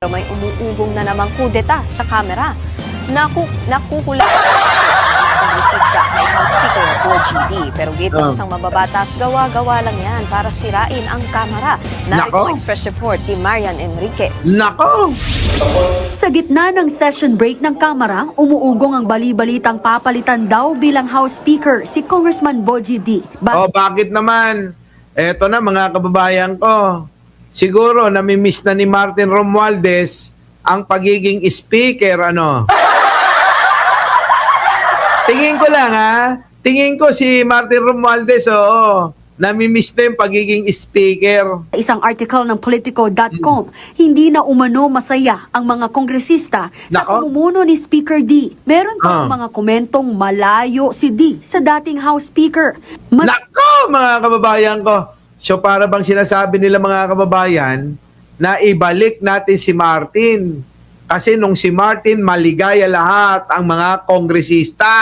May umuugong na namang kudeta sa kamera. Nakukulat kongresista kay House Speaker Boji D. Pero gate ng isang mababatas, gawa-gawa lang yan para sirain ang kamera. Narito ang express report ni Marian Enriquez. Nako! Sa gitna ng session break ng Kamara, umuugong ang bali-balitang papalitan daw bilang House Speaker si Congressman Boji D. Bakit naman? Eto na mga kababayan ko. Siguro namimiss na ni Martin Romualdez ang pagiging speaker, ano? Tingin ko lang, ha? Tingin ko si Martin Romualdez, oo. Namimiss na yung pagiging speaker. Isang article ng Politico.com, hindi na umano masaya ang mga kongresista sa Nako. pamumuno ni Speaker D. Meron pa mga komentong malayo si D sa dating House Speaker. Nako, mga kababayan ko. So para bang sinasabi nila mga kababayan na ibalik natin si Martin. Kasi nung si Martin, maligaya lahat ang mga kongresista.